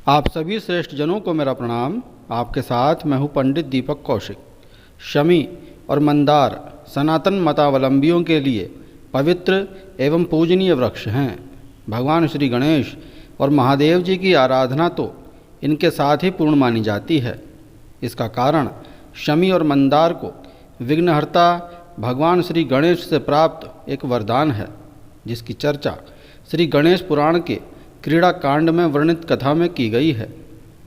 आप सभी श्रेष्ठ जनों को मेरा प्रणाम। आपके साथ मैं हूँ पंडित दीपक कौशिक। शमी और मंदार सनातन मतावलंबियों के लिए पवित्र एवं पूजनीय वृक्ष हैं। भगवान श्री गणेश और महादेव जी की आराधना तो इनके साथ ही पूर्ण मानी जाती है। इसका कारण शमी और मंदार को विघ्नहर्ता भगवान श्री गणेश से प्राप्त एक वरदान है, जिसकी चर्चा श्री गणेश पुराण के क्रीड़ा कांड में वर्णित कथा में की गई है।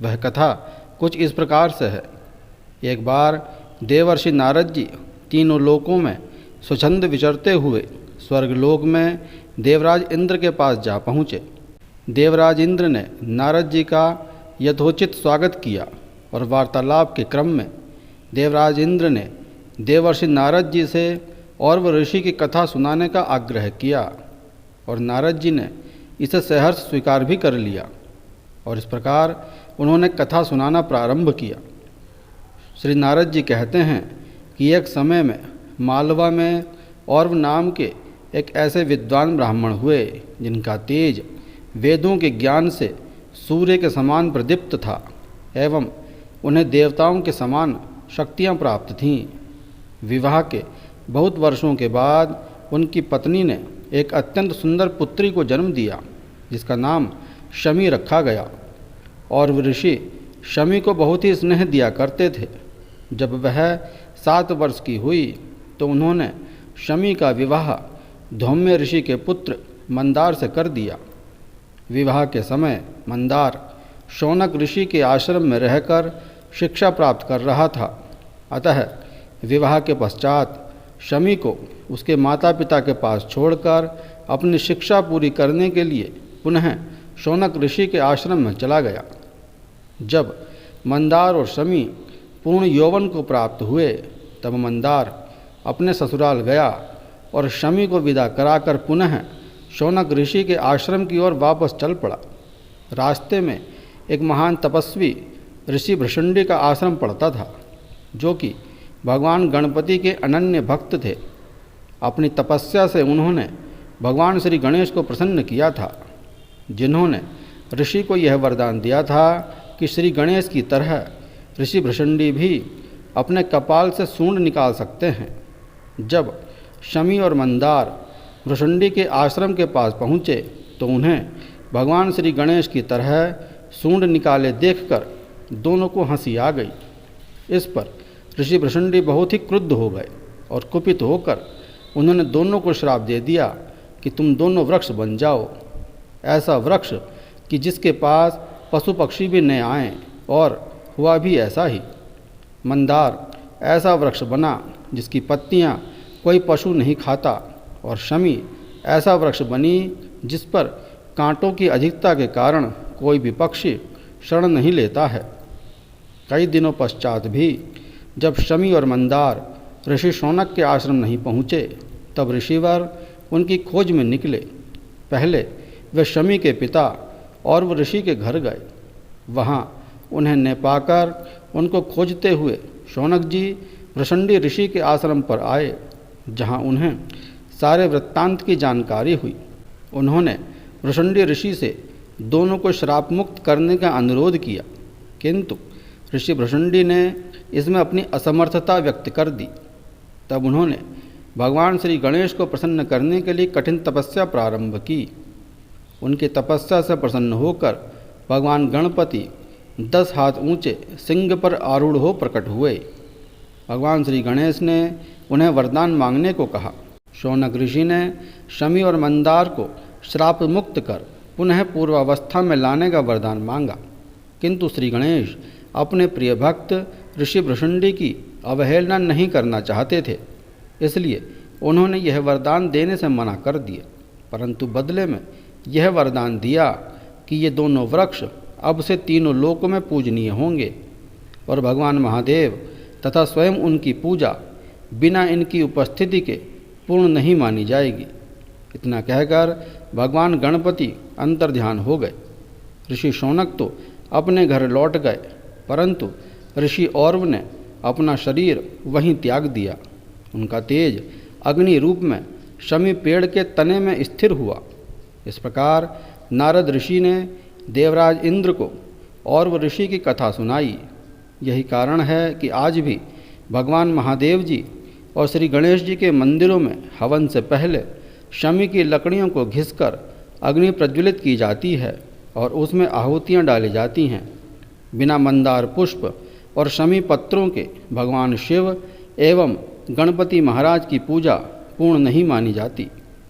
वह कथा कुछ इस प्रकार से है। एक बार देवर्षि नारद जी तीनों लोकों में स्वच्छंद विचरते हुए स्वर्गलोक में देवराज इंद्र के पास जा पहुँचे। देवराज इंद्र ने नारद जी का यथोचित स्वागत किया और वार्तालाप के क्रम में देवराज इंद्र ने देवर्षि नारद जी से औरव ऋषि की कथा सुनाने का आग्रह किया और नारद जी ने इसे सहर्ष स्वीकार भी कर लिया और इस प्रकार उन्होंने कथा सुनाना प्रारंभ किया। श्री नारद जी कहते हैं कि एक समय में मालवा में औरव नाम के एक ऐसे विद्वान ब्राह्मण हुए जिनका तेज वेदों के ज्ञान से सूर्य के समान प्रदीप्त था एवं उन्हें देवताओं के समान शक्तियां प्राप्त थीं। विवाह के बहुत वर्षों के बाद उनकी पत्नी ने एक अत्यंत सुंदर पुत्री को जन्म दिया, जिसका नाम शमी रखा गया। और ऋषि शमी को बहुत ही स्नेह दिया करते थे। जब वह 7 वर्ष की हुई तो उन्होंने शमी का विवाह धौम्य ऋषि के पुत्र मंदार से कर दिया। विवाह के समय मंदार शौनक ऋषि के आश्रम में रहकर शिक्षा प्राप्त कर रहा था। अतः विवाह के पश्चात शमी को उसके माता पिता के पास छोड़कर अपनी शिक्षा पूरी करने के लिए पुनः शौनक ऋषि के आश्रम में चला गया। जब मंदार और शमी पूर्ण यौवन को प्राप्त हुए तब मंदार अपने ससुराल गया और शमी को विदा कराकर पुनः शौनक ऋषि के आश्रम की ओर वापस चल पड़ा। रास्ते में एक महान तपस्वी ऋषि भृशंडी का आश्रम पड़ता था, जो कि भगवान गणपति के अनन्य भक्त थे। अपनी तपस्या से उन्होंने भगवान श्री गणेश को प्रसन्न किया था, जिन्होंने ऋषि को यह वरदान दिया था कि श्री गणेश की तरह ऋषि भृशंडी भी अपने कपाल से सूंड निकाल सकते हैं। जब शमी और मंदार भृशंडी के आश्रम के पास पहुँचे तो उन्हें भगवान श्री गणेश की तरह सूंड निकाले देखकर दोनों को हंसी आ गई। इस पर ऋषि भृशंडी बहुत ही क्रुद्ध हो गए और कुपित होकर उन्होंने दोनों को श्राप दे दिया कि तुम दोनों वृक्ष बन जाओ, ऐसा वृक्ष कि जिसके पास पशु पक्षी भी न आएं, और हुआ भी ऐसा ही। मंदार ऐसा वृक्ष बना जिसकी पत्तियां कोई पशु नहीं खाता और शमी ऐसा वृक्ष बनी जिस पर कांटों की अधिकता के कारण कोई भी पक्षी शरण नहीं लेता है। कई दिनों पश्चात भी जब शमी और मंदार ऋषि शौनक के आश्रम नहीं पहुँचे तब ऋषिवर उनकी खोज में निकले। पहले वे शमी के पिता और वो ऋषि के घर गए। वहाँ उन्हें न पाकर उनको खोजते हुए शौनक जी भृशंडी ऋषि के आश्रम पर आए, जहाँ उन्हें सारे वृत्तांत की जानकारी हुई। उन्होंने भृशंडी ऋषि से दोनों को श्राप मुक्त करने का अनुरोध किया, किंतु ऋषि भृशंडी ने इसमें अपनी असमर्थता व्यक्त कर दी। तब उन्होंने भगवान श्री गणेश को प्रसन्न करने के लिए कठिन तपस्या प्रारंभ की। उनकी तपस्या से प्रसन्न होकर भगवान गणपति 10 हाथ ऊंचे सिंह पर आरूढ़ हो प्रकट हुए। भगवान श्री गणेश ने उन्हें वरदान मांगने को कहा। शौनक ऋषि ने शमी और मंदार को श्राप मुक्त कर पुनः पूर्वावस्था में लाने का वरदान मांगा, किंतु श्री गणेश अपने प्रिय भक्त ऋषि भृशंडी की अवहेलना नहीं करना चाहते थे, इसलिए उन्होंने यह वरदान देने से मना कर दिया, परंतु बदले में यह वरदान दिया कि ये दोनों वृक्ष अब से तीनों लोकों में पूजनीय होंगे और भगवान महादेव तथा स्वयं उनकी पूजा बिना इनकी उपस्थिति के पूर्ण नहीं मानी जाएगी। इतना कहकर भगवान गणपति अंतर्ध्यान हो गए। ऋषि शौनक तो अपने घर लौट गए, परंतु ऋषि औरव ने अपना शरीर वहीं त्याग दिया। उनका तेज अग्नि रूप में शमी पेड़ के तने में स्थिर हुआ। इस प्रकार नारद ऋषि ने देवराज इंद्र को और वह ऋषि की कथा सुनाई। यही कारण है कि आज भी भगवान महादेव जी और श्री गणेश जी के मंदिरों में हवन से पहले शमी की लकड़ियों को घिसकर अग्नि प्रज्वलित की जाती है और उसमें आहुतियाँ डाली जाती हैं। बिना मंदार पुष्प और शमी पत्रों के भगवान शिव एवं गणपति महाराज की पूजा पूर्ण नहीं मानी जाती।